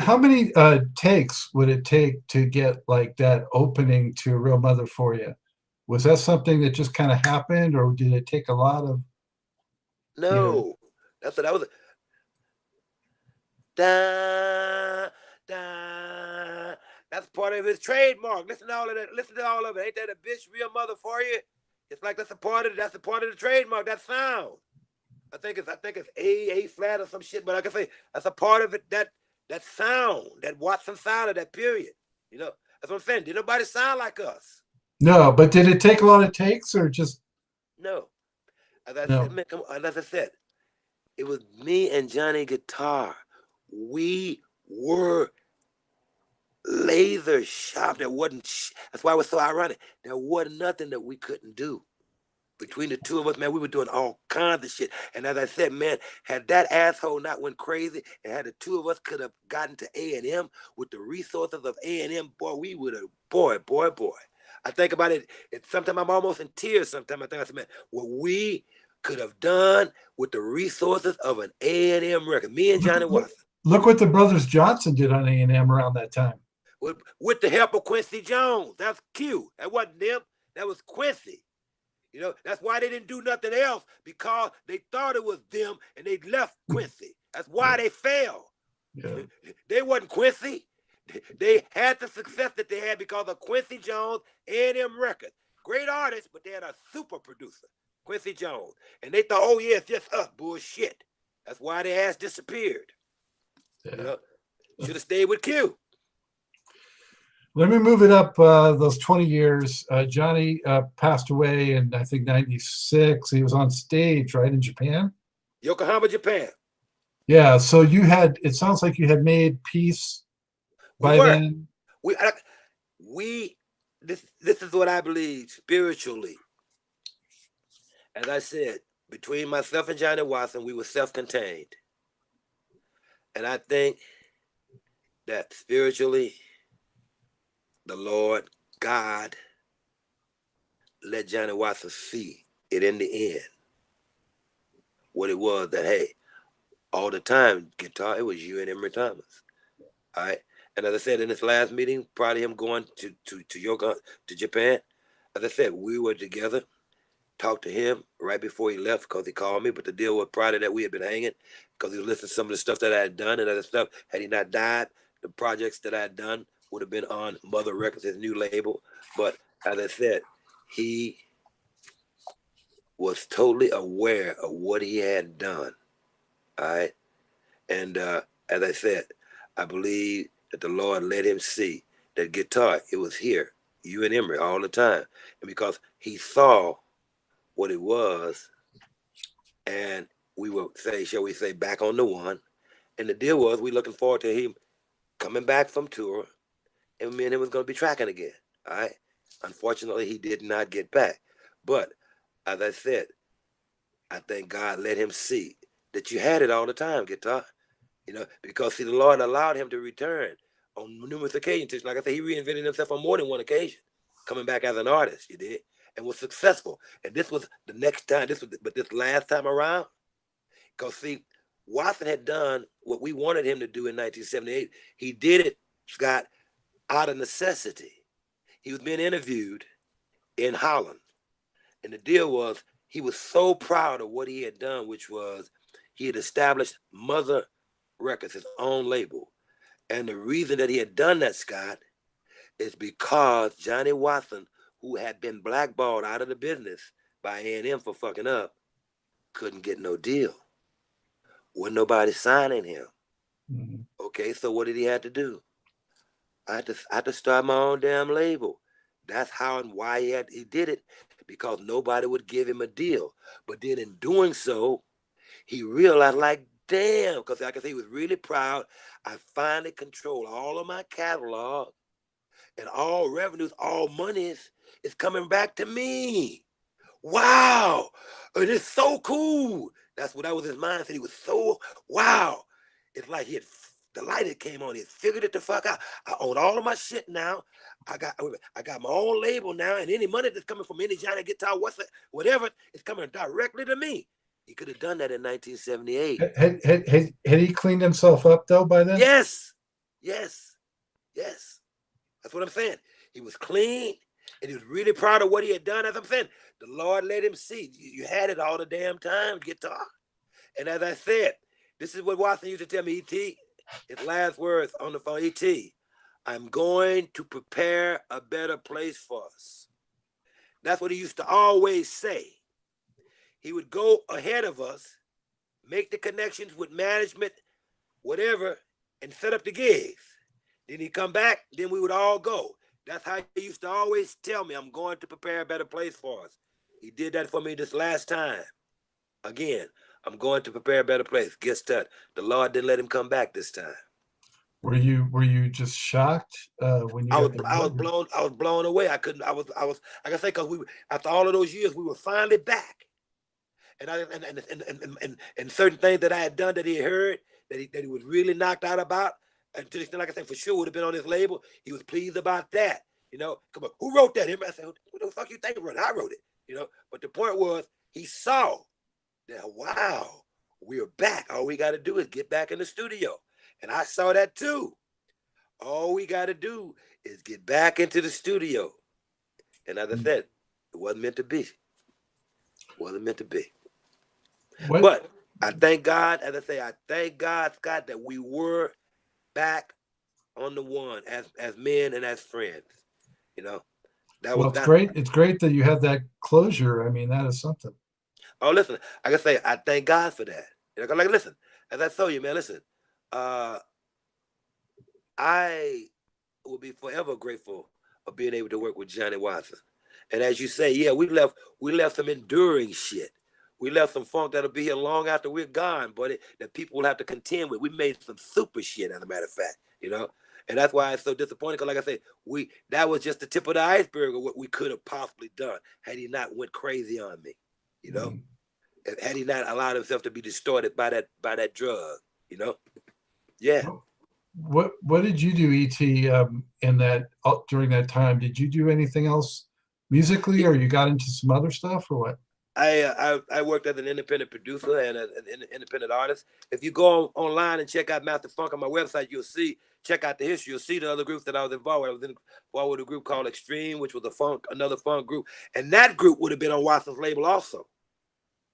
how many takes would it take to get like that opening to a real mother for you? Was that something that just kind of happened, or did it take a lot of, you know? No, that's what I was. Da, da. That's part of his trademark. Listen to all of that. Listen to all of it. Ain't that a bitch real mother for you? It's like that's a part of the trademark. That sound. I think it's A flat or some shit. But like I say, that's a part of it. That sound, that Watson sound of that period. You know, that's what I'm saying. Did nobody sound like us? No, but did it take a lot of takes or just No. As I said, no? man, come on. As I said, it was me and Johnny Guitar. We were laser sharp. There wasn't. That's why it was so ironic. There wasn't nothing that we couldn't do. Between the two of us, man, we were doing all kinds of shit. And as I said, man, had that asshole not went crazy, and had the two of us could have gotten to A&M with the resources of A&M, boy, we would have, boy. I think about it. Sometimes I'm almost in tears. Sometimes I think I said, man, what we could have done with the resources of an A&M record. Me and Look, Johnny look, Watson. look what the brothers Johnson did on A&M around that time. With the help of Quincy Jones. That's Q. That wasn't them. That was Quincy. You know, that's why they didn't do nothing else, because they thought it was them and they left Quincy. That's why they failed. Yeah. They wasn't Quincy. They had the success that they had because of Quincy Jones and them records. Great artists, but they had a super producer, Quincy Jones. And they thought, oh yeah, it's just us. Bullshit. That's why their ass disappeared. Yeah. You know, should have stayed with Q. Let me move it up those 20 years. Johnny passed away in, I think, 96. He was on stage, right, in Japan? Yokohama, Japan. Yeah, so it sounds like you had made peace by then. This is what I believe spiritually. As I said, between myself and Johnny Watson, we were self-contained. And I think that spiritually, the Lord, God, let Johnny Watson see it in the end. What it was that, hey, all the time, guitar, it was you and Emry Thomas. All right. And as I said in this last meeting, prior to him going to Japan, as I said, we were together, talked to him right before he left because he called me. But the deal was prior to that, we had been hanging because he was listening to some of the stuff that I had done and other stuff. Had he not died, the projects that I had done would have been on Mother Records, his new label. But as I said, he was totally aware of what he had done. All right. And as I said, I believe that the Lord let him see that guitar, it was here, you and Emry all the time. And because he saw what it was, and we will say, shall we say, back on the one. And the deal was, we looking forward to him coming back from tour, and me and him was going to be tracking again. All right. Unfortunately, he did not get back. But as I said, I think God let him see that you had it all the time, guitar. You know, because see, the Lord allowed him to return on numerous occasions. Like I said, he reinvented himself on more than one occasion, coming back as an artist, you did, and was successful. And this was the next time, but this last time around, because see, Watson had done what we wanted him to do in 1978. He did it, Scott, out of necessity. He was being interviewed in Holland. And the deal was, he was so proud of what he had done, which was he had established Mother Records, his own label. And the reason that he had done that, Scott, is because Johnny Watson, who had been blackballed out of the business by A&M for fucking up, couldn't get no deal. Wasn't nobody signing him. Mm-hmm. Okay, so what did he have to do? I had to start my own damn label. That's how and why he did it, because nobody would give him a deal. But then in doing so, he realized, like, damn, because like I said, he was really proud. I finally control all of my catalog, and all revenues, all monies is coming back to me. Wow, it is so cool. That's what that was his mindset. He was so, wow. It's like the light that came on, he figured it the fuck out. I own all of my shit now. I got my own label now, and any money that's coming from any Johnny guitar, whatever, is coming directly to me. He could have done that in 1978. Had he cleaned himself up though by then? Yes. Yes, yes. That's what I'm saying. He was clean and he was really proud of what he had done. As I'm saying, the Lord let him see. You had it all the damn time, guitar. And as I said, this is what Watson used to tell me, E.T., his last words on the phone, E.T., I'm going to prepare a better place for us. That's what he used to always say. He would go ahead of us, make the connections with management, whatever, and set up the gigs. Then he'd come back, then we would all go. That's how he used to always tell me, I'm going to prepare a better place for us. He did that for me this last time. Again, I'm going to prepare a better place. Guess that the Lord didn't let him come back this time. Were you just shocked when you got the word? I was blown away. I couldn't. I was like I say, because we after all of those years, we were finally back. And and certain things that I had done that he heard that he was really knocked out about, and to the extent, like I said, for sure would have been on his label. He was pleased about that. You know, come on, who wrote that? I said, who the fuck you think wrote it? I wrote it. You know, but the point was, he saw that, wow, we're back. All we got to do is get back in the studio, and I saw that too. All we got to do is get back into the studio, and as I said, it wasn't meant to be. It wasn't meant to be. What But I thank God, as I say, I thank God, Scott, that we were back on the one as men and as friends. You know, that Well, was it's that. great. It's great that you have that closure. I mean, that is something. Oh, listen, I can say I thank God for that. You know, like listen, as I told you, man, listen, uh, I will be forever grateful of being able to work with Johnny Watson. And as you say, yeah, we left some enduring shit. We left some funk that'll be here long after we're gone, buddy, that people will have to contend with. We made some super shit, as a matter of fact, you know? And that's why it's so disappointing, because like I said, that was just the tip of the iceberg of what we could have possibly done had he not went crazy on me, you know? Had he not allowed himself to be distorted by that drug, you know? Yeah. What did you do, Et, in that during that time? Did you do anything else musically, or you got into some other stuff, or what? I worked as an independent producer and an independent artist. If you go online and check out Master Funk on my website, check out the history. You'll see the other groups that I was involved with. I was involved with a group called Extreme, which was another funk group, and that group would have been on Watson's label also.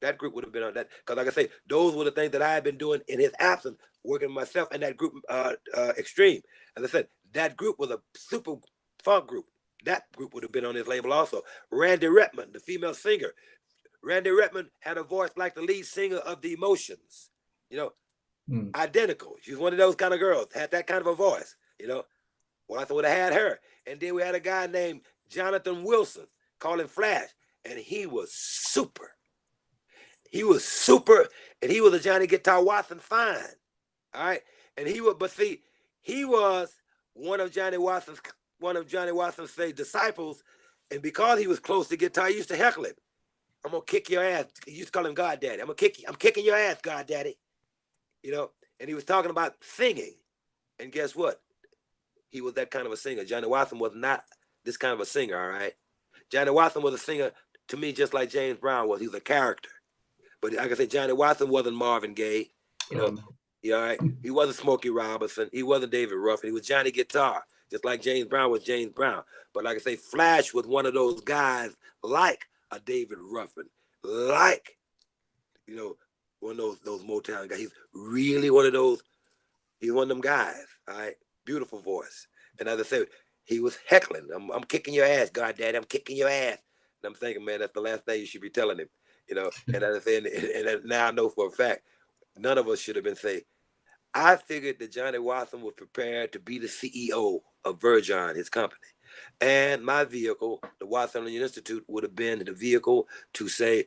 That group would have been on that, because like I say, those were the things that I had been doing in his absence, working myself and that group, Extreme. As I said, that group was a super funk group. That group would have been on his label also. Randy Redmond, the female singer. Randy Redmond had a voice like the lead singer of The Emotions, you know, identical. She was one of those kind of girls, had that kind of a voice, you know. Watson would have had her. And then we had a guy named Jonathan Wilson, called him Flash, and he was super. He was super, and he was a Johnny Guitar Watson fine, all right. And he was one of Johnny Watson's say disciples, and because he was close to guitar, he used to heckle him. I'm gonna kick your ass. He used to call him God Daddy. I'm kicking your ass, God Daddy. You know, and he was talking about singing. And guess what? He was that kind of a singer. Johnny Watson was not this kind of a singer, all right? Johnny Watson was a singer to me just like James Brown was. He was a character. But like I said, Johnny Watson wasn't Marvin Gaye. You know, all right? He wasn't Smokey Robinson. He wasn't David Ruffin. He was Johnny Guitar, just like James Brown was James Brown. But like I say, Flash was one of those guys like a David Ruffin, like, you know, one of those Motown guys. He's really one of those. He's one of them guys. All right, beautiful voice. And as I said, he was heckling. I'm kicking your ass, God Daddy. I'm kicking your ass. And I'm thinking, man, that's the last thing you should be telling him. You know. And as I said, and now I know for a fact, none of us should have been saying. I figured that Johnny Watson was prepared to be the CEO of Virgin, his company. And my vehicle, the Watson Institute, would have been the vehicle to say,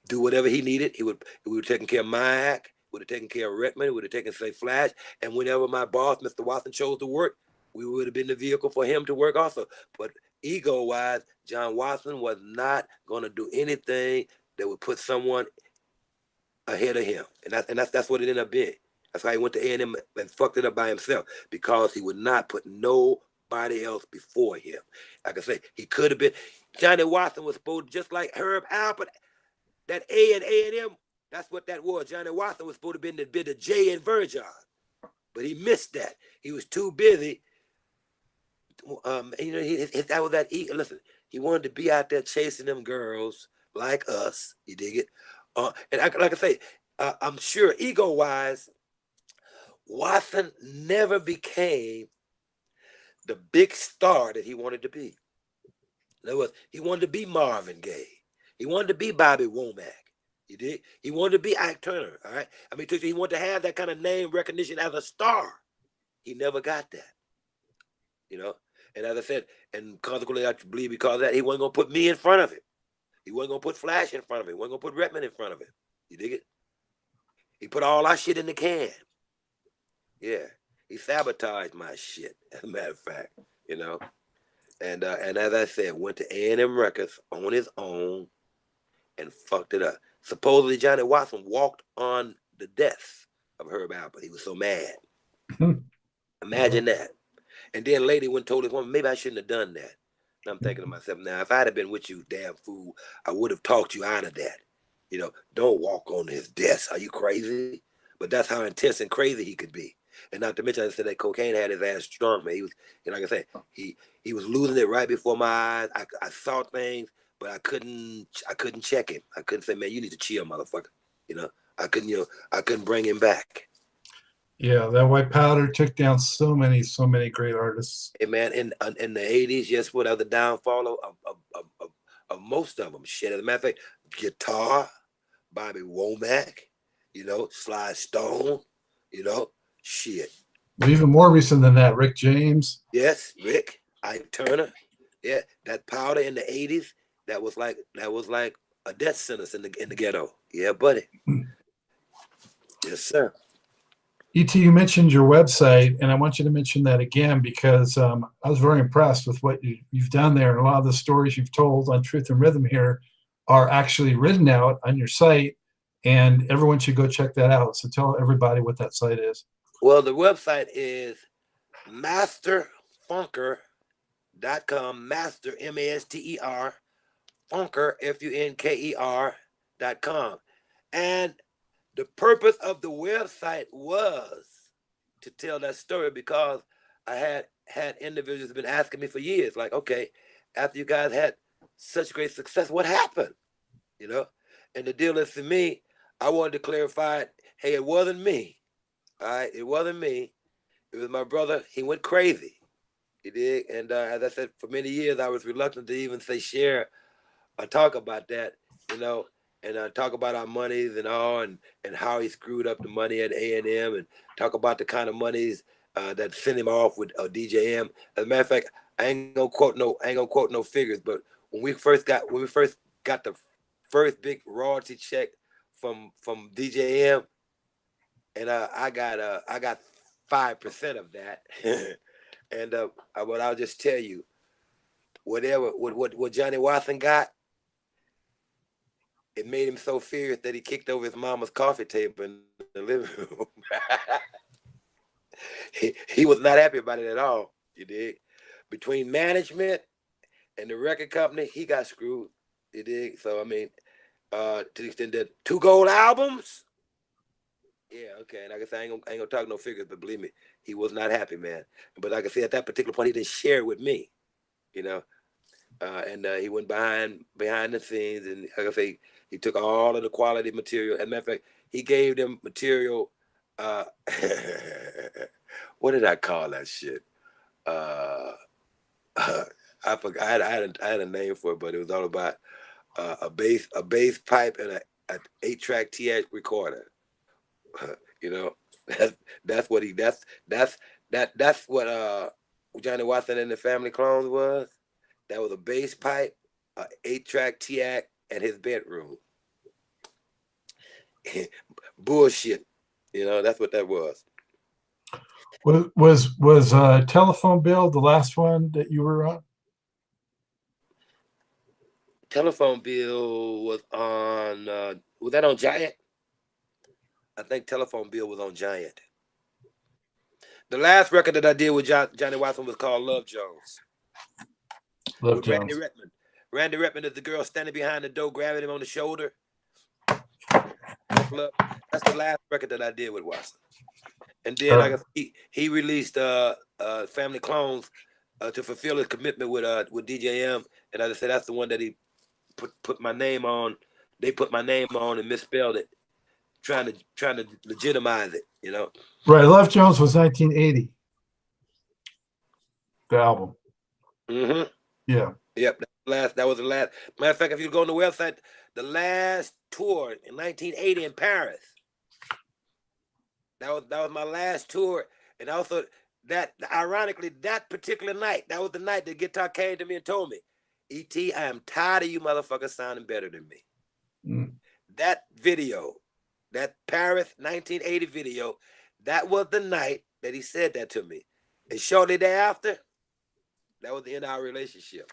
do whatever he needed. He would have taken care of my act, would have taken care of Redmond, would have taken, say, Flash. And whenever my boss, Mr. Watson, chose to work, we would have been the vehicle for him to work also. But ego-wise, John Watson was not going to do anything that would put someone ahead of him. And that's what it ended up being. That's why he went to A&M and fucked it up by himself, because he would not put nobody else before him. Like I say, he could have been. Johnny Watson was supposed to, just like Herb Alpert, that A and A&M, that's what that was. Johnny Watson was supposed to be the J in Virgin. but he missed that. He was too busy. You know, that was that. Listen, he wanted to be out there chasing them girls like us. You dig it? And like I say, I'm sure ego-wise, Watson never became the big star that he wanted to be. In other words, he wanted to be Marvin Gaye. He wanted to be Bobby Womack. You did. He wanted to be Ike Turner. All right. I mean, he wanted to have that kind of name recognition as a star. He never got that. You know. And as I said, and consequently, I believe because of that, he wasn't gonna put me in front of it. He wasn't gonna put Flash in front of it. He wasn't gonna put Redman in front of it. You dig it? He put all our shit in the can. Yeah. He sabotaged my shit, as a matter of fact. You know. And as I said, went to A&M Records on his own and fucked it up. Supposedly Johnny Watson walked on the death of Herb Alpert. He was so mad. Imagine that. And then later went and told his woman, maybe I shouldn't have done that. And I'm thinking to myself, now, if I'd have been with you, damn fool, I would have talked you out of that. You know, don't walk on his desk. Are you crazy? But that's how intense and crazy he could be. And not to mention, I said that cocaine had his ass strong, man. He was, you know, like I said, he was losing it right before my eyes. I saw things, but I couldn't check him. I couldn't say, man, you need to chill, motherfucker. You know, I couldn't bring him back. Yeah, that white powder took down so many great artists. Hey, man, in the 80s, yes, what the downfall of most of them. Shit, as a matter of fact, guitar, Bobby Womack, you know, Sly Stone, you know, shit. Well, even more recent than that, Rick James. Yes, Rick, Ike Turner. Yeah, that powder in the 80s, that was like a death sentence in the ghetto. Yeah, buddy. Yes, sir. E.T., you mentioned your website, and I want you to mention that again because I was very impressed with what you've done there. And a lot of the stories you've told on Truth and Rhythm here are actually written out on your site, and everyone should go check that out. So tell everybody what that site is. Well, the website is masterfunker.com, master, M-A-S-T-E-R, funker, Funker.com. And the purpose of the website was to tell that story because I had individuals been asking me for years, like, okay, after you guys had such great success, what happened? You know? And the deal is, for me, I wanted to clarify, hey, it wasn't me. All right, it wasn't me. It was my brother. He went crazy. He did. And as I said, for many years, I was reluctant to even say share or talk about that, you know, and talk about our monies and all, and how he screwed up the money at A&M, and talk about the kind of monies that sent him off with DJM. As a matter of fact, I ain't gonna quote no figures, but when we first got the first big royalty check from DJM, and I got 5% of that, and but I'll just tell you, what Johnny Watson got, it made him so furious that he kicked over his mama's coffee table in the living room. he was not happy about it at all. You dig? Between management and the record company, he got screwed. You dig? So I mean, to the extent that 2 gold albums. Yeah, okay. And like I said, I ain't gonna talk no figures, but believe me, he was not happy, man. But like I said, at that particular point, he didn't share it with me, you know. And he went behind the scenes, and like I say, he took all of the quality material. As a matter of fact, he gave them material. What did I call that shit? I forgot. I had a name for it, but it was all about a bass pipe and an 8-track TX recorder. You know, that's what Johnny Watson and the Family Clones was. That was a bass pipe, an 8-track TX, and his bedroom. Bullshit. You know, that's what that was. Was Telephone Bill the last one that you were on? Telephone Bill was on, was that on Giant? I think Telephone Bill was on Giant. The last record that I did with Johnny Watson was called Love Jones. Love Jones. Randy Redmond. Randy Redmond is the girl standing behind the door, grabbing him on the shoulder. That's the last record that I did with Watson. And then like he released Family Clones to fulfill his commitment with DJM. And as I said, that's the one that he put my name on. They put my name on and misspelled it, trying to legitimize it, you know. Right. Love Jones was 1980. The album. Mm-hmm. Yeah. Yep. That was the last. Matter of fact, if you go on the website, the last tour in 1980 in Paris. That was my last tour, and also that ironically that particular night, that was the night the guitar came to me and told me, "E.T., I am tired of you motherfuckers sounding better than me." Mm. That video, that Paris 1980 video, that was the night that he said that to me, and shortly thereafter, that was the end of our relationship.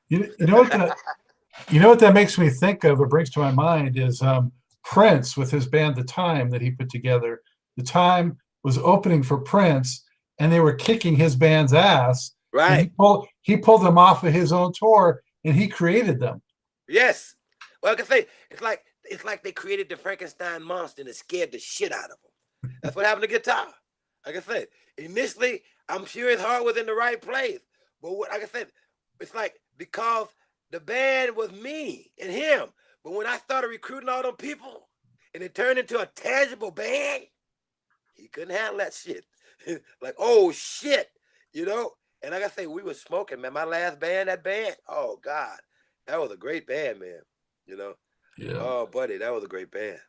You know what that makes me think of, or brings to my mind, is Prince with his band The Time that he put together. The Time was opening for Prince, and they were kicking his band's ass. Right. And he pulled them off of his own tour, and he created them. Yes. Well, I can say it's like they created the Frankenstein monster and it scared the shit out of them. That's what happened to guitar. Like I said, initially, I'm sure his heart was in the right place, but like I said, it's like because the band was me and him. But when I started recruiting all them people and it turned into a tangible band, he couldn't handle that shit. Like, oh shit, you know? And like I say, we were smoking, man. My last band, that band, oh God, that was a great band, man. You know? Yeah. Oh, buddy, that was a great band.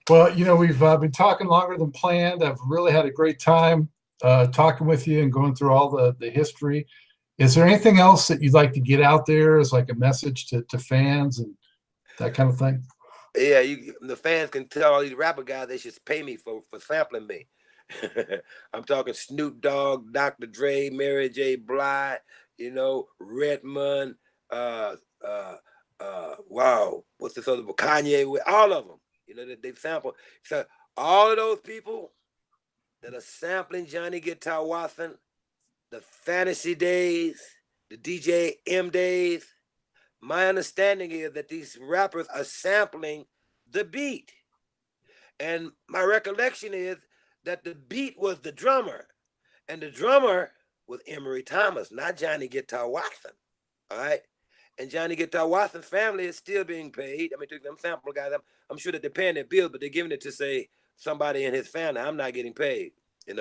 Well, we've been talking longer than planned. I've really had a great time talking with you and going through all the history. Is there anything else that you'd like to get out there as like a message to fans and that kind of thing? Yeah, the fans can tell all these rapper guys they should pay me for sampling me. I'm talking Snoop Dogg, Dr. Dre, Mary J. Blige, Redmond, wow, what's this other one? Kanye, with all of them. They sample. So all of those people that are sampling Johnny Guitar Watson, the Fantasy days, the DJ M days, my understanding is that these rappers are sampling the beat. And my recollection is that the beat was the drummer. And the drummer was Emry Thomas, not Johnny Guitar Watson. All right? And Johnny Guitar Watson's family is still being paid. I mean, to them sample guys, I'm sure that they're paying their bills, but they're giving it to, say, somebody in his family. I'm not getting paid, And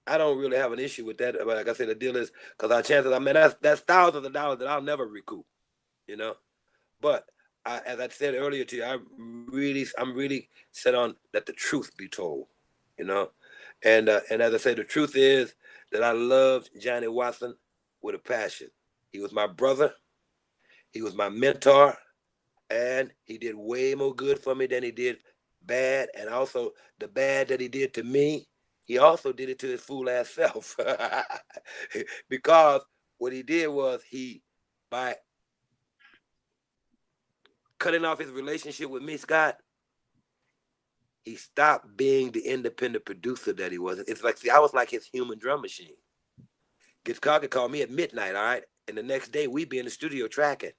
I don't really have an issue with that. But like I said, the deal is, because our chances, that's thousands of dollars that I'll never recoup, But as I said earlier to you, I'm really set on that the truth be told, And as I say, the truth is that I loved Johnny Watson with a passion. He was my brother. He was my mentor. And he did way more good for me than he did bad. And also the bad that he did to me, he also did it to his fool ass self. Because what he did was by cutting off his relationship with me, Scott, he stopped being the independent producer that he was. It's like, I was like his human drum machine. Guitar could call me at midnight, all right? And the next day, we'd be in the studio tracking.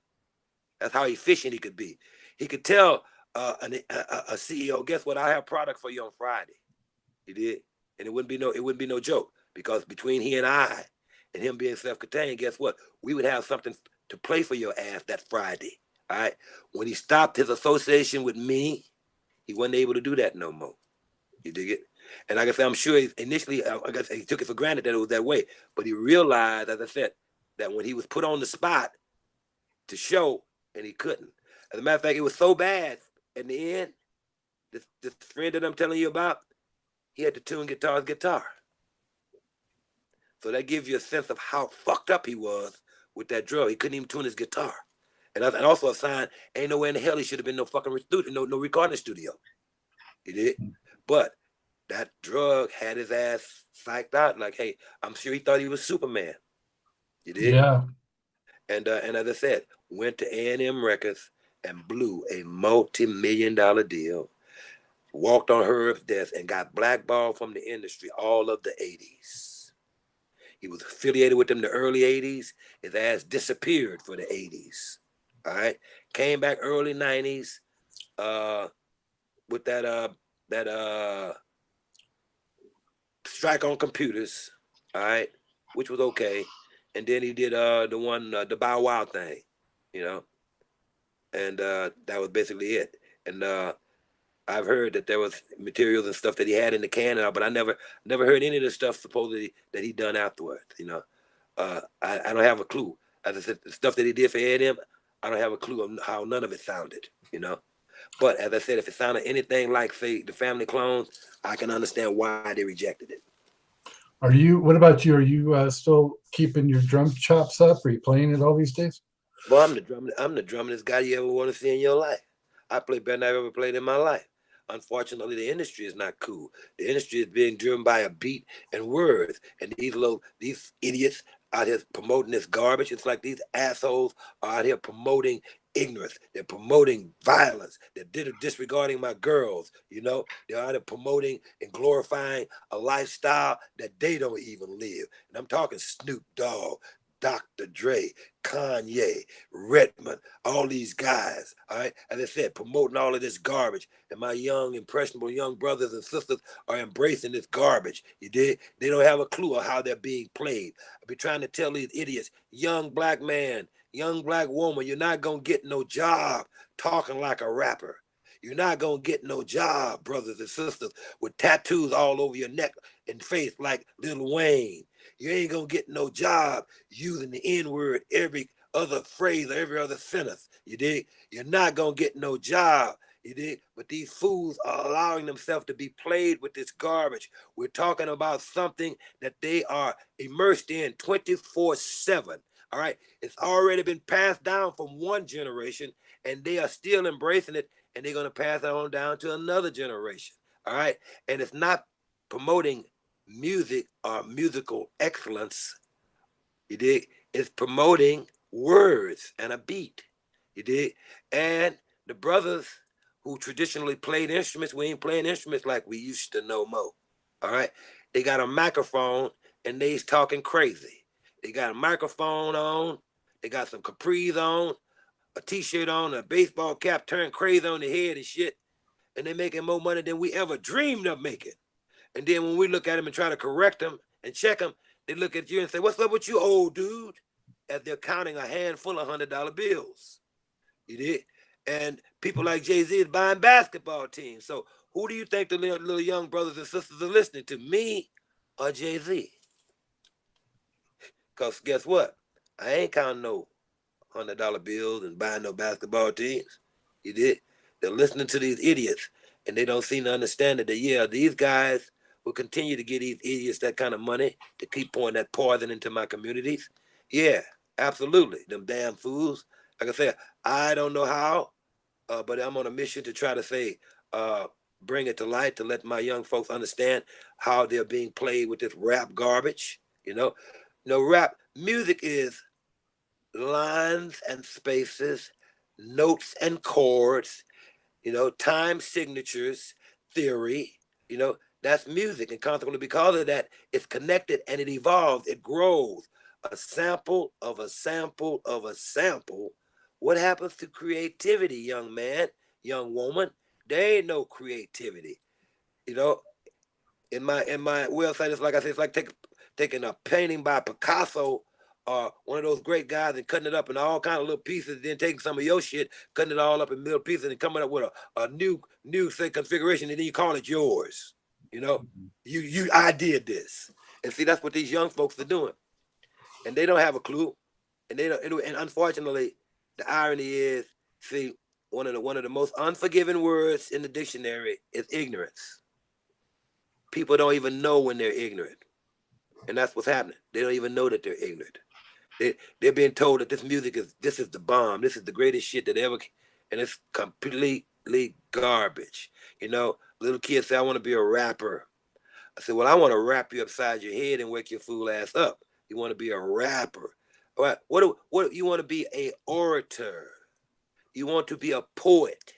That's how efficient he could be. He could tell a CEO, guess what? I have product for you on Friday. He did. And it wouldn't be no joke, because between he and I and him being self-contained, guess what? We would have something to play for your ass that Friday. All right. When he stopped his association with me, he wasn't able to do that no more. You dig it? And like I said, I'm sure initially, I guess he took it for granted that it was that way. But he realized, as I said, that when he was put on the spot to show, and he couldn't. As a matter of fact, it was so bad in the end, this friend that I'm telling you about, he had to tune guitar. So that gives you a sense of how fucked up he was with that drug. He couldn't even tune his guitar. And also a sign, ain't nowhere in the hell he should have been no fucking studio, no recording studio. He did. But that drug had his ass psyched out. Like, hey, I'm sure he thought he was Superman. You did? Yeah. And as I said, went to A&M Records and blew a multi-million-dollar deal. Walked on Herb's desk and got blackballed from the industry all of the 80s. He was affiliated with them in the early 80s. His ass disappeared for the 80s. All right? Came back early 90s. with that strike on computers, all right, which was okay. And then he did the one the Bow Wow thing, you know, and that was basically it. And I've heard that there was materials and stuff that he had in the can, but I never heard any of the stuff supposedly that he done afterwards. You know, I don't have a clue. As I said, the stuff that he did for A&M, I don't have a clue of how none of it sounded. You know, but as I said, if it sounded anything like, say, the Family Clones, I can understand why they rejected it. Are you? What about you? Are you still keeping your drum chops up? Are you playing it all these days? Well, I'm the drummingest guy you ever want to see in your life. I play better than I've ever played in my life. Unfortunately, the industry is not cool. The industry is being driven by a beat and words, and these idiots out here promoting this garbage. It's like these assholes are out here promoting ignorance. They're promoting violence. They're disregarding my girls. You know, they're out here promoting and glorifying a lifestyle that they don't even live. And I'm talking Snoop Dogg, Dr. Dre, Kanye, Redmond, all these guys, all right? As I said, promoting all of this garbage. And my young, impressionable young brothers and sisters are embracing this garbage. You did? They don't have a clue of how they're being played. I be trying to tell these idiots, young black man, young black woman, you're not going to get no job talking like a rapper. You're not going to get no job, brothers and sisters, with tattoos all over your neck and face like Lil Wayne. You ain't gonna get no job using the N-word every other phrase or every other sentence. You dig? You're not gonna get no job. You dig? But these fools are allowing themselves to be played with this garbage. We're talking about something that they are immersed in 24/7. All right. It's already been passed down from one generation, and they are still embracing it, and they're gonna pass it on down to another generation. All right. And it's not promoting music or musical excellence, you dig? It's promoting words and a beat, you dig? And the brothers who traditionally played instruments, we ain't playing instruments like we used to no more, all right? They got a microphone and they's talking crazy. They got a microphone on, they got some capris on, a t-shirt on, a baseball cap turned crazy on the head and shit, and they're making more money than we ever dreamed of making. And then when we look at them and try to correct them and check them, they look at you and say, "What's up with you, old dude?" As they're counting a handful of $100 bills. You did? And people like Jay-Z is buying basketball teams. So who do you think the little young brothers and sisters are listening to? Me or Jay-Z? Because guess what? I ain't counting no $100 bills and buying no basketball teams. You did? They're listening to these idiots, and they don't seem to understand that, yeah, these guys will continue to give these idiots that kind of money to keep pouring that poison into my communities. Yeah, absolutely. Them damn fools. Like I said, I don't know how, but I'm on a mission to try to say, bring it to light to let my young folks understand how they're being played with this rap garbage. Rap music is lines and spaces, notes and chords, time signatures, theory, that's music. And consequently, because of that, it's connected and it evolves, it grows. A sample of a sample of a sample. What happens to creativity, young man, young woman? There ain't no creativity. You know, in my website, it's like I said, it's like taking a painting by Picasso or one of those great guys and cutting it up in all kind of little pieces, then taking some of your shit, cutting it all up in little pieces and coming up with a new say configuration, and then you call it yours. I did this. And see, that's what these young folks are doing. And they don't have a clue. And they don't, and unfortunately, the irony is, see, one of the most unforgiving words in the dictionary is ignorance. People don't even know when they're ignorant. And that's what's happening. They don't even know that they're ignorant. They're being told that this is the bomb. This is the greatest shit that ever, and it's completely garbage. Little kids say, "I want to be a rapper." I said, "Well, I want to wrap you upside your head and wake your fool ass up. You want to be a rapper? All right. What you want to be a orator? You want to be a poet?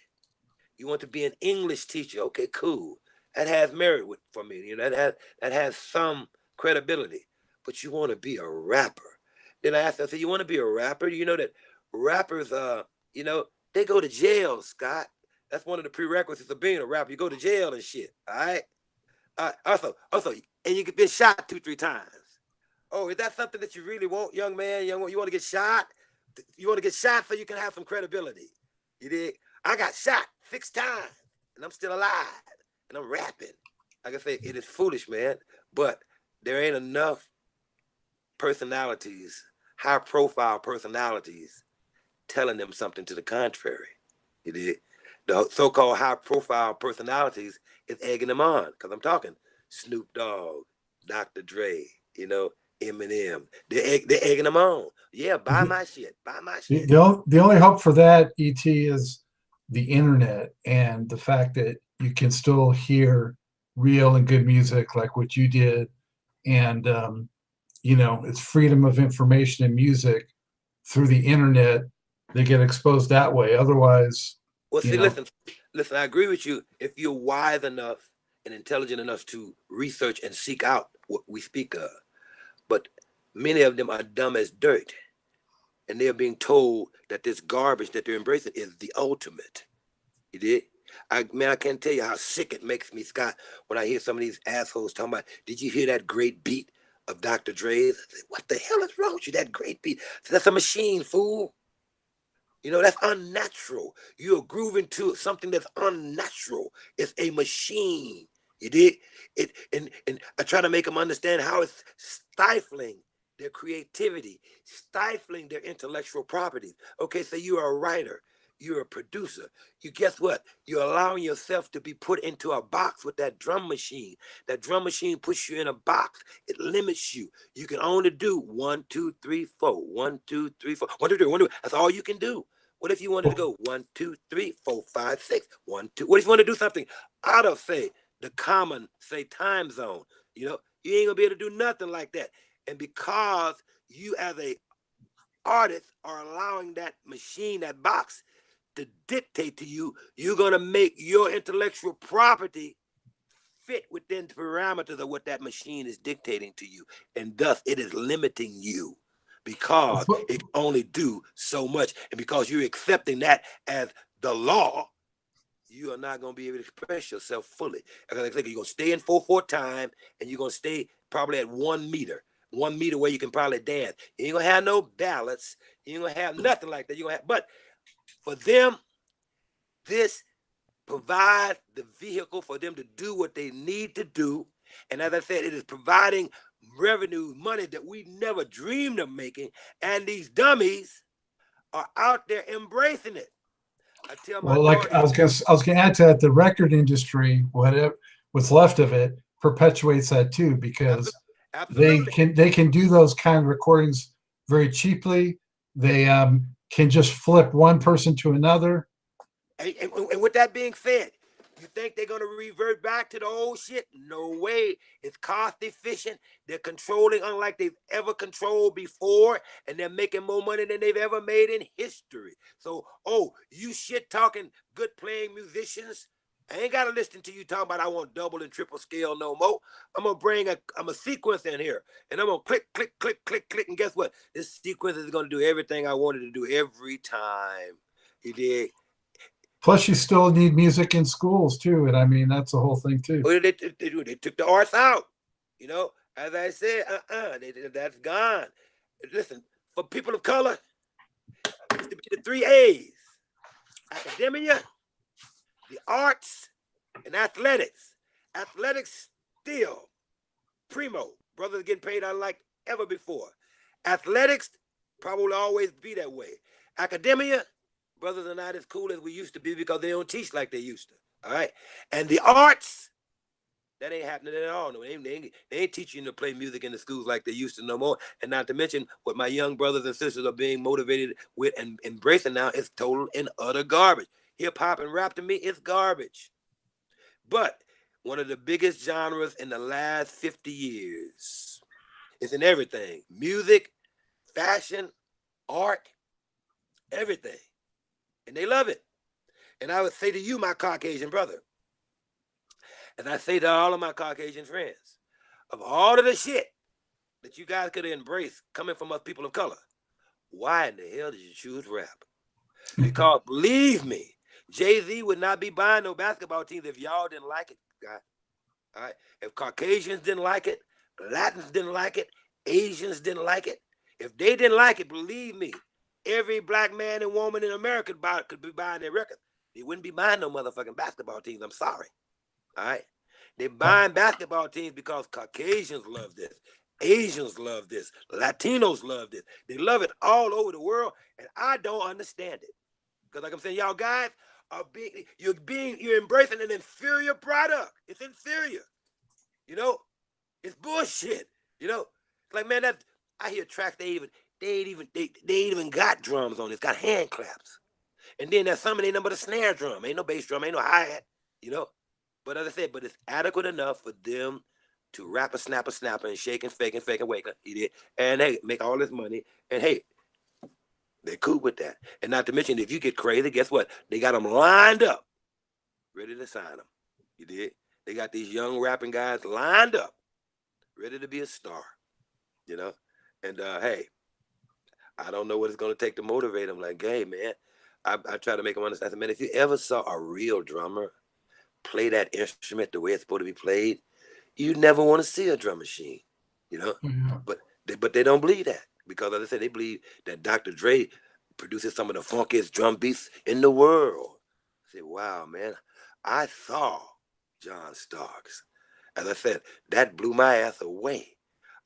You want to be an English teacher? Okay, cool. That has merit for me. That has some credibility. But you want to be a rapper?" Then I asked her, I said, "You want to be a rapper? You know that rappers, they go to jail, Scott." That's one of the prerequisites of being a rapper. You go to jail and shit. All right. Also, and you get been shot 2-3 times. Oh, is that something that you really want, young man? You want to get shot? You want to get shot so you can have some credibility. You dig? I got shot 6 times, and I'm still alive, and I'm rapping. Like I say, it is foolish, man. But there ain't enough personalities, high-profile personalities, telling them something to the contrary. You dig? The so-called high-profile personalities is egging them on, because I'm talking Snoop Dogg, Dr. Dre, you know, Eminem. They're egging them on. Yeah, buy my shit. Buy my shit. The only hope for that, ET, is the internet and the fact that you can still hear real and good music like what you did. And, you know, it's freedom of information and music through the internet. They get exposed that way. Otherwise, well, see, listen, I agree with you if you're wise enough and intelligent enough to research and seek out what we speak of. But many of them are dumb as dirt. And they're being told that this garbage that they're embracing is the ultimate. You did? I can't tell you how sick it makes me, Scott, when I hear some of these assholes talking about, did you hear that great beat of Dr. Dre's? What the hell is wrong with you? That great beat. So that's a machine, fool. You know, that's unnatural. You're grooving to something that's unnatural. It's a machine. You did? And I try to make them understand how it's stifling their creativity, stifling their intellectual properties. Okay, so you're a writer, you're a producer. You guess what? You're allowing yourself to be put into a box with that drum machine. That drum machine puts you in a box. It limits you. You can only do 1, 2, 3, 4. 1, 2, 3, 4. 1, 2, 3, 1, 2. That's all you can do. What if you wanted to go 1, 2, 3, 4, 5, 6, 1, 2? What if you want to do something out of, say, the common, say, time zone? You know, you ain't gonna be able to do nothing like that. And because you as a artist are allowing that machine, that box, to dictate to you, you're gonna make your intellectual property fit within the parameters of what that machine is dictating to you. And thus it is limiting you because it can only do so much. And because you're accepting that as the law, you are not going to be able to express yourself fully. You're going to stay in 4/4 time, and you're going to stay probably at 1 meter. 1 meter where you can probably dance. You ain't going to have no balance. You ain't going to have nothing like that. You're gonna have, but for them, this provides the vehicle for them to do what they need to do. And as I said, it is providing revenue, money that we never dreamed of making. And these dummies are out there embracing it. I tell my like I was gonna add to that, the record industry, what's left of it, perpetuates that too, because absolutely. they can do those kind of recordings very cheaply. They can just flip one person to another. And with that being said, you think they're going to revert back to the old shit? No way. It's cost efficient. They're controlling unlike they've ever controlled before, and they're making more money than they've ever made in history. So, you shit talking good playing musicians, I ain't got to listen to you talking about I want double and triple scale no more. I'm going to bring a sequence in here, and I'm going to click, click, click, click, click, and guess what? This sequence is going to do everything I wanted to do every time. You did. Plus, you still need music in schools too, and I mean that's the whole thing too. They took the arts out, you know. As I said, that's gone. Listen, for people of color, it used to be the 3 A's: academia, the arts, and athletics. Athletics still primo. Brothers getting paid unlike ever before. Athletics probably always be that way. Academia, brothers are not as cool as we used to be because they don't teach like they used to. All right. And the arts, that ain't happening at all. No, they ain't teaching you to play music in the schools like they used to no more. And not to mention what my young brothers and sisters are being motivated with and embracing now is total and utter garbage. Hip hop and rap to me is garbage. But one of the biggest genres in the last 50 years is in everything: music, fashion, art, everything. And they love it. And I would say to you, my Caucasian brother, and I say to all of my Caucasian friends, of all of the shit that you guys could embrace coming from us people of color, why in the hell did you choose rap? Because believe me, Jay-Z would not be buying no basketball teams if y'all didn't like it, guys. All right. If Caucasians didn't like it, Latins didn't like it, Asians didn't like it. If they didn't like it, believe me, every black man and woman in America could be buying their records. They wouldn't be buying no motherfucking basketball teams. I'm sorry. All right. They're buying basketball teams because Caucasians love this. Asians love this. Latinos love this. They love it all over the world, and I don't understand it. Because like I'm saying, y'all guys are you're embracing an inferior product. It's inferior. You know, it's bullshit. You know, like man, I hear tracks they ain't even got drums on it. It's got hand claps. And then there's some ain't nothing but a snare drum. Ain't no bass drum, ain't no hi-hat, you know. But as I said, but it's adequate enough for them to rap a snapper, and shake and fake and wake up. He did. And hey, make all this money. And hey, they're cool with that. And not to mention, if you get crazy, guess what? They got them lined up, ready to sign them. You did. They got these young rapping guys lined up, ready to be a star, you know. And hey, I don't know what it's going to take to motivate them. Like, hey, man, I try to make them understand. Man, if you ever saw a real drummer play that instrument the way it's supposed to be played, you never want to see a drum machine, you know. Yeah. But they don't believe that because, as I said, they believe that Dr. Dre produces some of the funkiest drum beats in the world. I say, wow, man, I saw John Starks. As I said, that blew my ass away.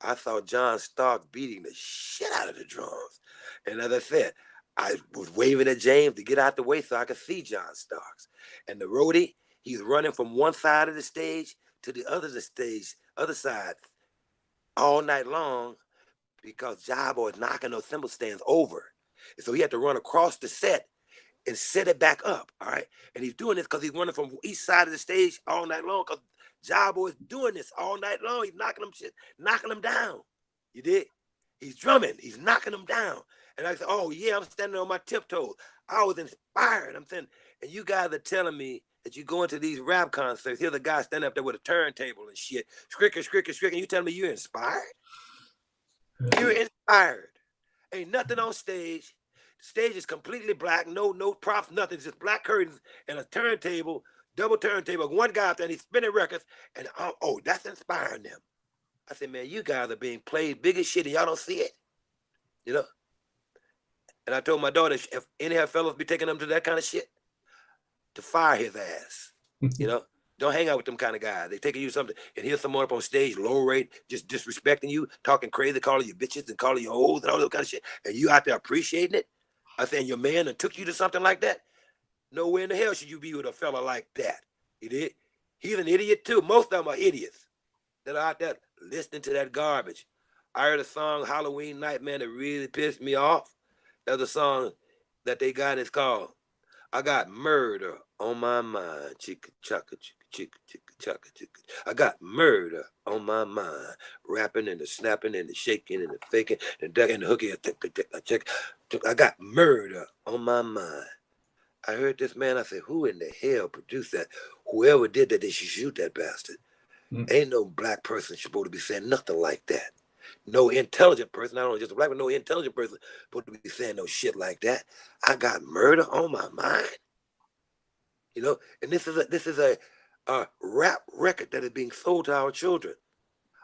I saw John Starks beating the shit out of the drums. And as I said, I was waving at James to get out the way so I could see John Starks. And the roadie, he's running from one side of the stage to the other side, all night long because Jabo is knocking those cymbal stands over. And so he had to run across the set and set it back up, all right? And he's doing this because he's running from each side of the stage all night long because Jabo is doing this all night long. He's knocking them down. You did? He's drumming. He's knocking them down. And I said, oh, yeah, I'm standing on my tiptoes. I was inspired. I'm saying, and you guys are telling me that you go into these rap concerts, here's a guy standing up there with a turntable and shit, scricker, and you telling me you're inspired? You're inspired. Ain't nothing on stage. The stage is completely black, no props, nothing, just black curtains and a turntable, double turntable, one guy up there and he's spinning records, and oh, that's inspiring them. I said, man, you guys are being played big as shit and y'all don't see it, you know? And I told my daughter, if any of her fellows be taking them to that kind of shit, to fire his ass, you know? Don't hang out with them kind of guys. They taking you something, and here's someone up on stage, low rate, just disrespecting you, talking crazy, calling you bitches and calling you hoes and all that kind of shit, and you out there appreciating it. I said, your man and took you to something like that? Nowhere in the hell should you be with a fella like that. You did? He's an idiot too. Most of them are idiots that are out there listening to that garbage. I heard a song, Halloween Night, man, that really pissed me off. There's a song that they got, it's called, I Got Murder on My Mind. Chicka chaka chicka chicka chaka chicka. I got murder on my mind. Rapping and the snapping and the shaking and the faking and the ducking and the hooking. I got murder on my mind. I heard this man, I said, who in the hell produced that? Whoever did that, they should shoot that bastard. Ain't no black person supposed to be saying nothing like that. No intelligent person, not only just a black, but no intelligent person supposed to be saying no shit like that. I got murder on my mind. You know, and this is a rap record that is being sold to our children.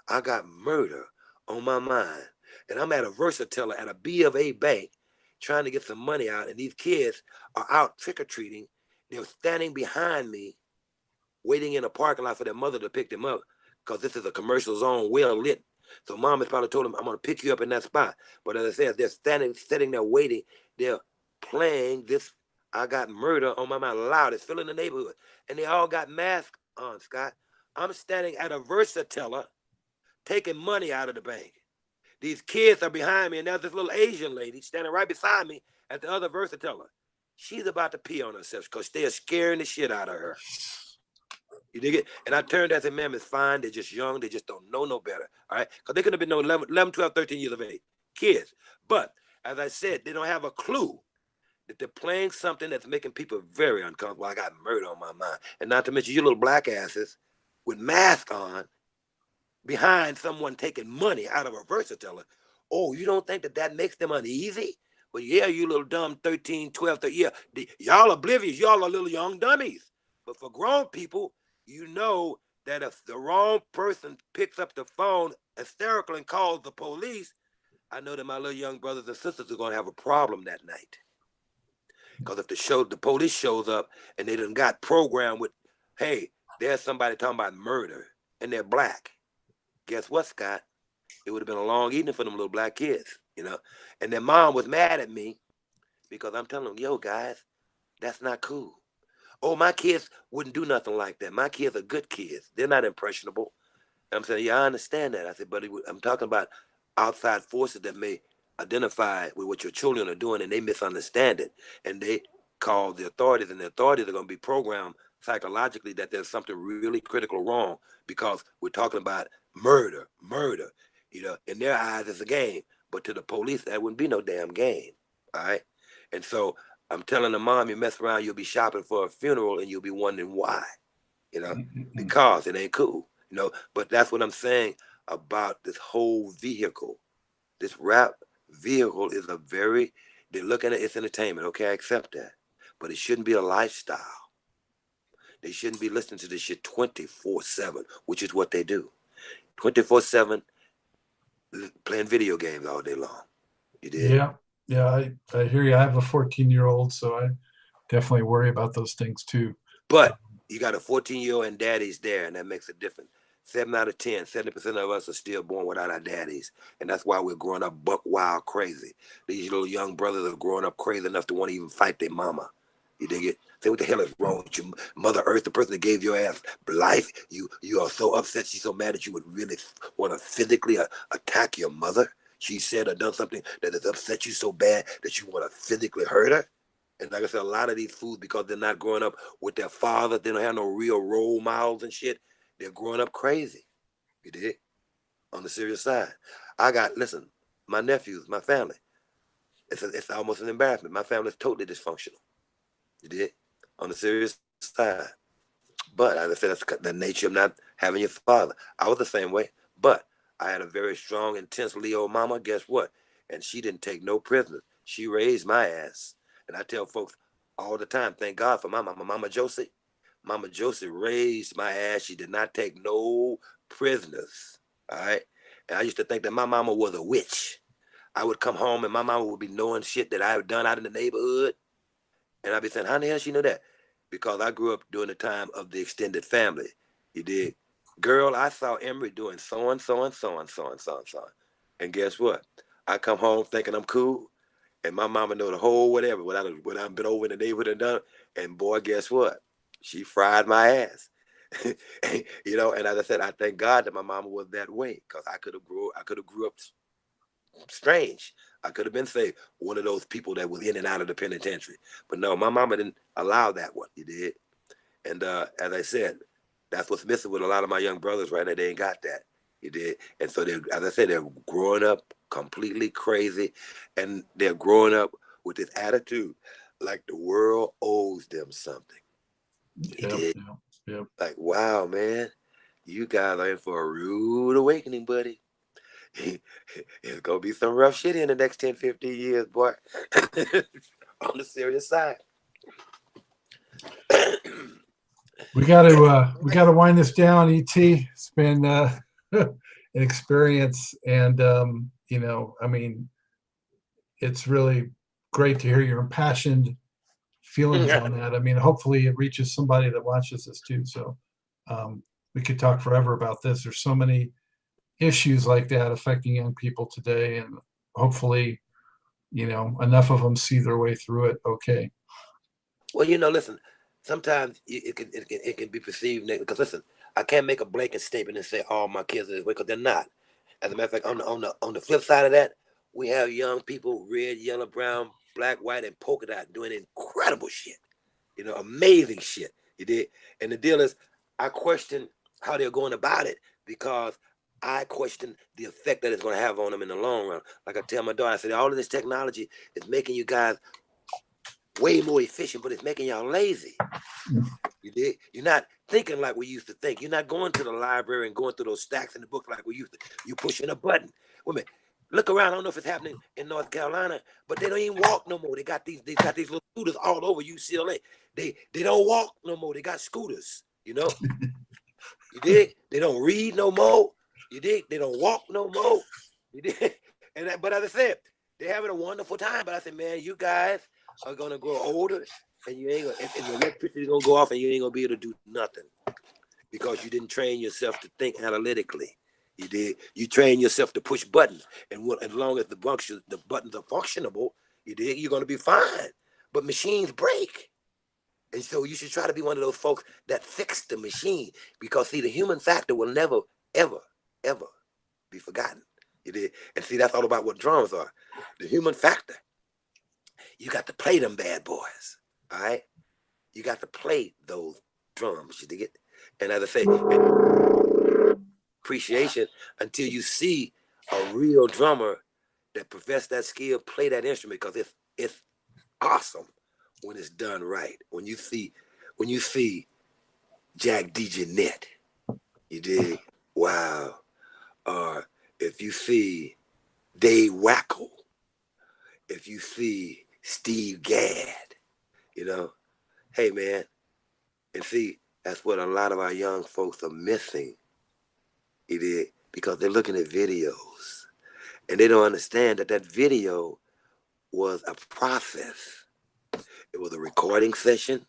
I got murder on my mind. And I'm at a Versateller at a B of A bank trying to get some money out. And these kids are out trick-or-treating. They're standing behind me, waiting in a parking lot for their mother to pick them up because this is a commercial zone, well lit. So mom has probably told them, I'm going to pick you up in that spot. But as I said, they're sitting there waiting. They're playing this I Got Murder on My Mind loud. It's filling the neighborhood. And they all got masks on, Scott. I'm standing at a Versateller taking money out of the bank. These kids are behind me, and there's this little Asian lady standing right beside me at the other Versateller. She's about to pee on herself because they are scaring the shit out of her. You dig it? And I turned to her and said, ma'am, it's fine. They're just young. They just don't know no better. All right? Because they could have been no 11, 12, 13 years of age. Kids. But as I said, they don't have a clue that they're playing something that's making people very uncomfortable. I got murder on my mind. And not to mention you little black asses with masks on behind someone taking money out of a Versateller. Oh, you don't think that makes them uneasy? But yeah, you little dumb 13, 12, 13, yeah, y'all oblivious. Y'all are little young dummies. But for grown people, you know that if the wrong person picks up the phone hysterical and calls the police, I know that my little young brothers and sisters are going to have a problem that night. Because if the police shows up and they done got programmed with, hey, there's somebody talking about murder and they're black. Guess what, Scott? It would have been a long evening for them little black kids, you know? And their mom was mad at me because I'm telling them, yo, guys, that's not cool. Oh, my kids wouldn't do nothing like that. My kids are good kids. They're not impressionable. And I'm saying, yeah, I understand that. I said, but I'm talking about outside forces that may identify with what your children are doing and they misunderstand it. And they call the authorities, and the authorities are going to be programmed psychologically that there's something really critical wrong because we're talking about murder. You know, in their eyes, it's a game. But to the police, that wouldn't be no damn game. All right. And so I'm telling the mom, you mess around, you'll be shopping for a funeral and you'll be wondering why, you know, because it ain't cool, you know. But that's what I'm saying about this whole vehicle. This rap vehicle is they're looking at it's entertainment. Okay, I accept that. But it shouldn't be a lifestyle. They shouldn't be listening to this shit 24/7, which is what they do. 24/7, playing video games all day long. You did? Yeah. Yeah, I hear you. I have a 14-year-old, so I definitely worry about those things too. But you got a 14-year-old and daddy's there, and that makes a difference. 7 out of 10, 70% of us are still born without our daddies. And that's why we're growing up buck wild crazy. These little young brothers are growing up crazy enough to want to even fight their mama. You dig it? Say, what the hell is wrong with you? Mother Earth, the person that gave your ass life, you are so upset, she's so mad that you would really want to physically attack your mother. She said or done something that has upset you so bad that you want to physically hurt her. And like I said, a lot of these fools, because they're not growing up with their father, they don't have no real role models and shit, they're growing up crazy. You did? On the serious side. Listen, my nephews, my family, it's almost an embarrassment. My family is totally dysfunctional. You did? On the serious side. But as I said, that's the nature of not having your father. I was the same way. But I had a very strong, intense Leo mama. Guess what? And she didn't take no prisoners. She raised my ass. And I tell folks all the time, thank God for my mama, Mama Josie. Mama Josie raised my ass. She did not take no prisoners. All right. And I used to think that my mama was a witch. I would come home and my mama would be knowing shit that I had done out in the neighborhood. And I'd be saying, how the hell she know that? Because I grew up during the time of the extended family. You did? Girl, I saw Emry doing so and so and so and so and so and so. And guess what? I come home thinking I'm cool. And my mama know the whole whatever, what I've been over in the neighborhood and done. And boy, guess what? She fried my ass. You know, and as I said, I thank God that my mama was that way, because I could have grew up strange. I could have been, say, one of those people that was in and out of the penitentiary. But no, my mama didn't allow that one. You did? And as I said, that's what's missing with a lot of my young brothers right now. They ain't got that. You did? And so, as I said, they're growing up completely crazy, and they're growing up with this attitude like the world owes them something. You did? Yep. Like, wow, man, you guys are in for a rude awakening, buddy. It's going to be some rough shit in the next 10, 15 years, boy. On the serious side. We got to wind this down, ET. It's been an experience, and you know, I mean, it's really great to hear your impassioned feelings on that. I mean, hopefully it reaches somebody that watches this too. So we could talk forever about this. There's so many issues like that affecting young people today, and hopefully, you know, enough of them see their way through it. Okay. Well, you know, listen, sometimes it can be perceived negative, because listen, I can't make a blanket statement and say all my kids are this way, because they're not. As a matter of fact, on the flip side of that, we have young people, red, yellow, brown, black, white, and polka dot, doing incredible shit. You know, amazing shit. You did. And the deal is, I question how they're going about it, because I question the effect that it's going to have on them in the long run. Like I tell my daughter, I said, all of this technology is making you guys way more efficient, but it's making y'all lazy. You did? You're not thinking like we used to think. You're not going to the library and going through those stacks in the book like we used to. You pushing a button. Wait a minute. Look around. I don't know if it's happening in North Carolina, but they don't even walk no more. They got these little scooters all over UCLA. They don't walk no more. They got scooters. You know, you dig? They don't read no more. You dig? They don't walk no more. You dig? But as I said, they're having a wonderful time. But I said, man, you guys are gonna grow older, and you ain't gonna. And the electricity gonna go off, and you ain't gonna be able to do nothing because you didn't train yourself to think analytically. You did. You train yourself to push buttons, and as long as the buttons are functionable, you did. You're gonna be fine. But machines break, and so you should try to be one of those folks that fix the machine, because see, the human factor will never, ever, ever be forgotten. You did. And see, that's all about what drums are. The human factor. You got to play them bad boys. All right. You got to play those drums. You dig it? And as I say, appreciation until you see a real drummer that profess that skill play that instrument, because it's awesome when it's done right. When you see Jack DeJohnette, you dig? Wow. Or if you see Dave Wackel, if you see Steve Gadd, you know, hey man, and see, that's what a lot of our young folks are missing. You did, because they're looking at videos and they don't understand that video was a process. It was a recording session.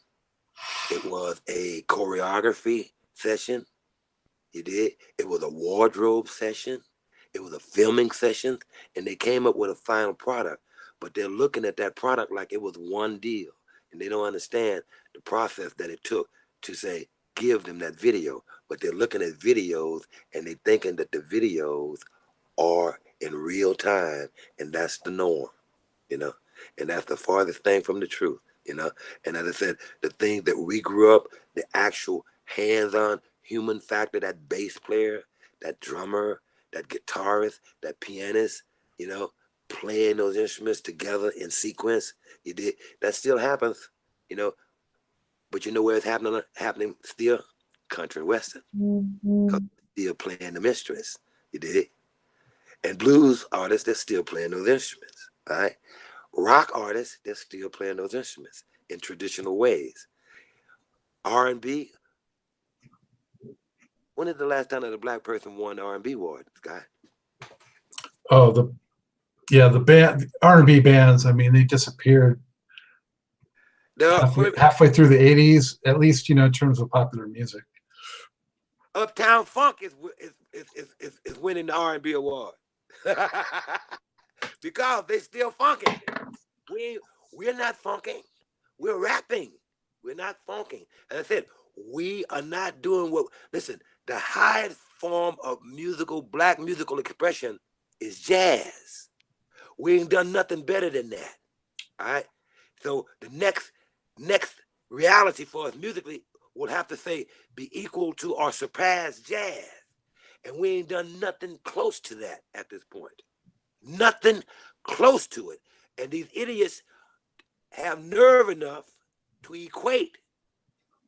It was a choreography session. You did. It was a wardrobe session. It was a filming session, and they came up with a final product. But they're looking at that product like it was one deal, and they don't understand the process that it took to say, give them that video. But they're looking at videos, and they're thinking that the videos are in real time, and that's the norm, you know? And that's the farthest thing from the truth, you know? And as I said, the things that we grew up, the actual hands-on human factor, that bass player, that drummer, that guitarist, that pianist, you know, playing those instruments together in sequence, you did. That still happens, you know. But you know where it's happening still? Country and Western. Because they're still playing the instruments, you did. And blues artists, they're still playing those instruments, all right? Rock artists, they're still playing those instruments in traditional ways. R&B, when is the last time that a black person won the R&B award, Scott? Oh, the band R&B bands. I mean, they disappeared halfway through the '80s, at least, you know, in terms of popular music. Uptown Funk is winning the R&B award because they still funking. We're not funking. We're rapping. We're not funking. As I said, we are not doing what. Listen, the highest form of black musical expression is jazz. We ain't done nothing better than that. All right. So the next reality for us musically will have to say be equal to or surpass jazz. And we ain't done nothing close to that at this point. Nothing close to it. And these idiots have nerve enough to equate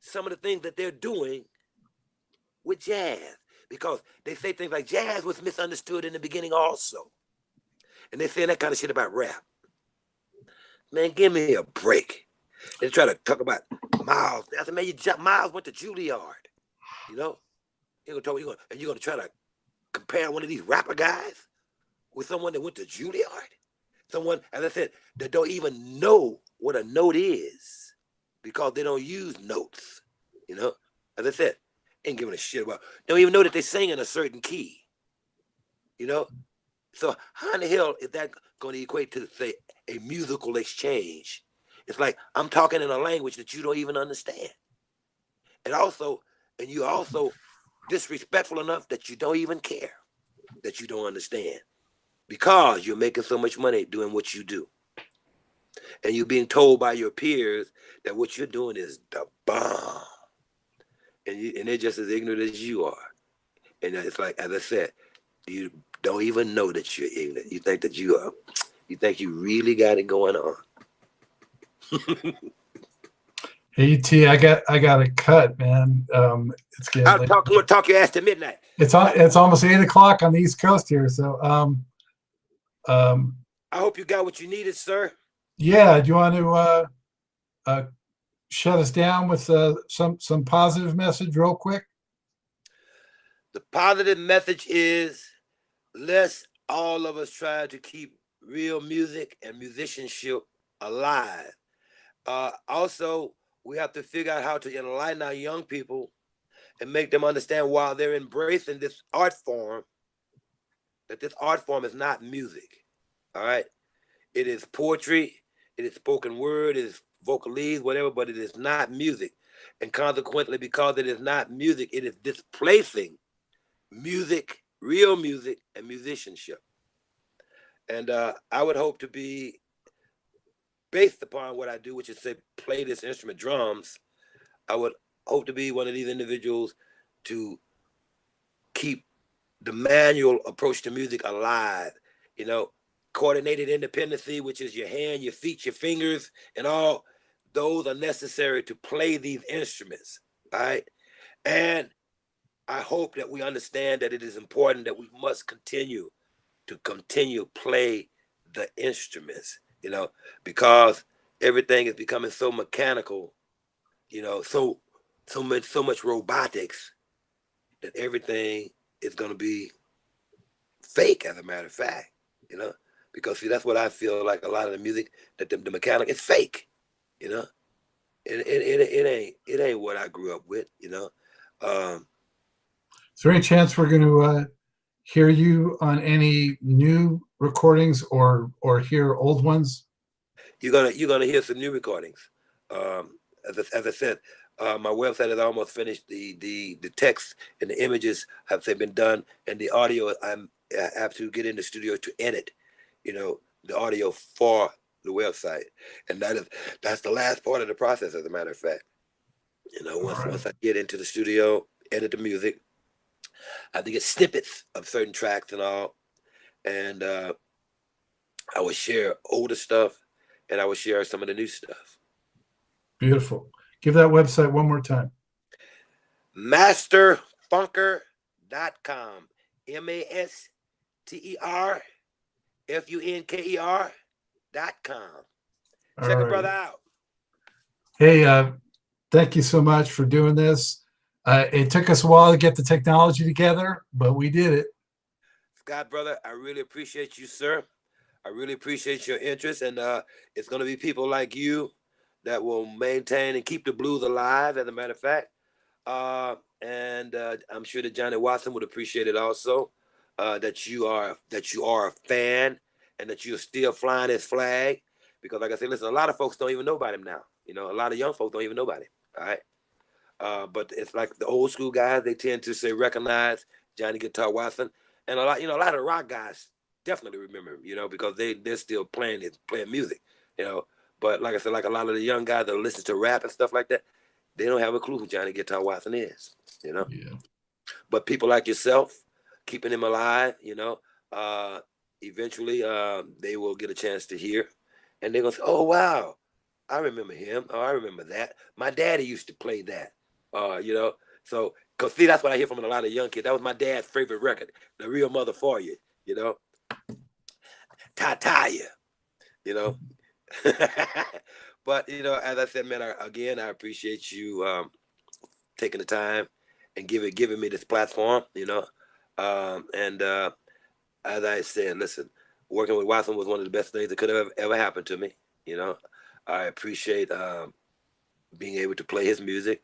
some of the things that they're doing with jazz, because they say things like jazz was misunderstood in the beginning also. And they say that kind of shit about rap. Man, give me a break. They try to talk about Miles. I said, man, Miles went to Juilliard. You know? You're going to try to compare one of these rapper guys with someone that went to Juilliard? Someone, as I said, that don't even know what a note is because they don't use notes. You know? As I said, ain't giving a shit about, don't even know that they sing in a certain key. You know? So how in the hell is that going to equate to, say, a musical exchange? It's like I'm talking in a language that you don't even understand. And you're also disrespectful enough that you don't even care, that you don't understand, because you're making so much money doing what you do. And you're being told by your peers that what you're doing is the bomb. And they're just as ignorant as you are. And it's like, as I said, you don't even know that you're ignorant. You think that you think you really got it going on. Hey, T, I got a cut, man. It's getting I'm gonna talk your ass to midnight. It's almost 8 o'clock on the East Coast here, so I hope you got what you needed, sir. Yeah, do you want to shut us down with some positive message real quick? The positive message is, let's all of us try to keep real music and musicianship alive. Also, we have to figure out how to enlighten our young people and make them understand while they're embracing this art form, that this art form is not music. All right. It is poetry, it is spoken word, it is vocalese, whatever, but it is not music. And consequently, because it is not music, it is displacing music, real music, and musicianship. And I would hope to be, based upon what I do, which is say play this instrument, drums, I would hope to be one of these individuals to keep the manual approach to music alive. You know, coordinated independency, which is your hand, your feet, your fingers, and all those are necessary to play these instruments. All right. And I hope that we understand that it is important that we must continue to play the instruments, you know, because everything is becoming so mechanical, you know, so much robotics, that everything is going to be fake, as a matter of fact, you know, because see, that's what I feel like a lot of the music, that the mechanic is fake, you know. It ain't what I grew up with, you know. Is there any chance we're going to hear you on any new recordings or hear old ones? You're gonna hear some new recordings. As I said, my website is almost finished. The text and the images have been done, and the audio I have to get in the studio to edit, you know, the audio for the website, and that's the last part of the process. As a matter of fact, you know, once I get into the studio, edit the music, I have to get snippets of certain tracks and all, and I would share older stuff, and I would share some of the new stuff. Beautiful. Give that website one more time. Masterfunker.com. MasterFunker.com. Check a brother out. Hey, thank you so much for doing this. It took us a while to get the technology together, but we did it. Scott, brother, I really appreciate you, sir. I really appreciate your interest, and it's going to be people like you that will maintain and keep the blues alive, as a matter of fact. And I'm sure that Johnny Watson would appreciate it also, that you are a fan, and that you're still flying his flag. Because like I said, listen, a lot of folks don't even know about him now. You know, a lot of young folks don't even know about him. All right. But it's like the old school guys, they tend to say recognize Johnny Guitar Watson. And a lot of the rock guys definitely remember him, you know, because they're still playing music, you know. But like I said, like a lot of the young guys that listen to rap and stuff like that, they don't have a clue who Johnny Guitar Watson is, you know. Yeah. But people like yourself, keeping him alive, you know, eventually they will get a chance to hear, and they're gonna say, "Oh wow, I remember him. Oh, I remember that. My daddy used to play that." You know, so because see, that's what I hear from a lot of young kids. That was my dad's favorite record, "The Real Mother for You." You know, Tataya. You know. But you know, as I said, man, again, I appreciate you taking the time and giving me this platform. You know, and as I said, listen, working with Watson was one of the best things that could have ever happened to me. You know, I appreciate being able to play his music,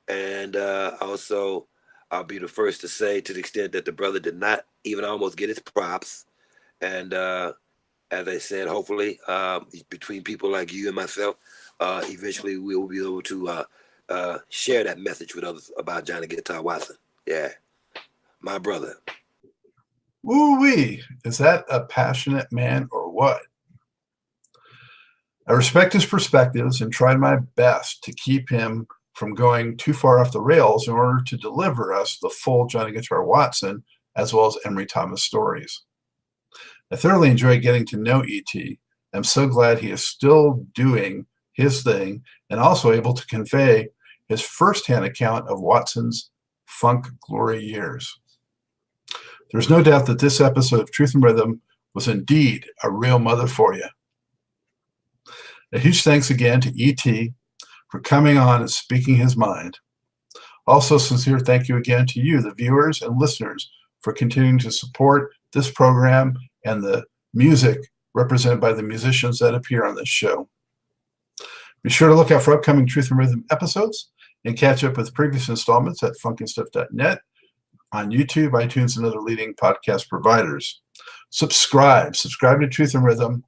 and also I'll be the first to say, to the extent that the brother did not even almost get his props, and as I said, hopefully, between people like you and myself, eventually we will be able to share that message with others about Johnny Guitar Watson. Yeah, my brother. Woo-wee. Is that a passionate man or what? I respect his perspectives and tried my best to keep him from going too far off the rails in order to deliver us the full Johnny Guitar Watson as well as Emry Thomas stories. I thoroughly enjoyed getting to know E.T. I'm so glad he is still doing his thing and also able to convey his firsthand account of Watson's funk glory years. There's no doubt that this episode of Truth and Rhythm was indeed a real mother for you. A huge thanks again to E.T. for coming on and speaking his mind. Also, sincere thank you again to you, the viewers and listeners, for continuing to support this program and the music represented by the musicians that appear on this show. Be sure to look out for upcoming Truth and Rhythm episodes and catch up with previous installments at funkinstuff.net, on YouTube, iTunes, and other leading podcast providers. Subscribe to Truth and Rhythm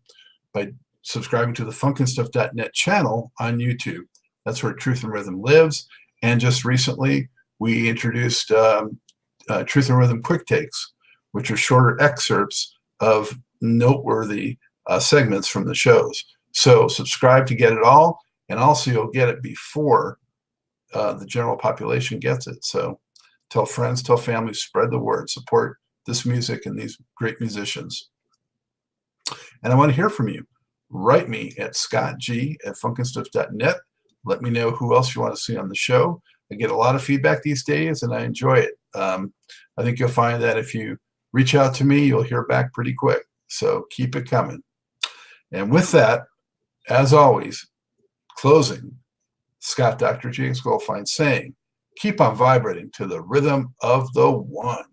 by subscribing to the funkinstuff.net channel on YouTube. That's where Truth and Rhythm lives. And just recently, we introduced Truth and Rhythm Quick Takes, which are shorter excerpts of noteworthy segments from the shows. So subscribe to get it all, and also you'll get it before the general population gets it. So tell friends, tell family, spread the word, support this music and these great musicians. And I want to hear from you. Write me at scottg@funkinstuff.net. Let me know who else you want to see on the show. I get a lot of feedback these days, and I enjoy it. I think you'll find that if you reach out to me, you'll hear back pretty quick. So keep it coming. And with that, as always, closing, Scott Dr. James Goldfine saying, keep on vibrating to the rhythm of the one.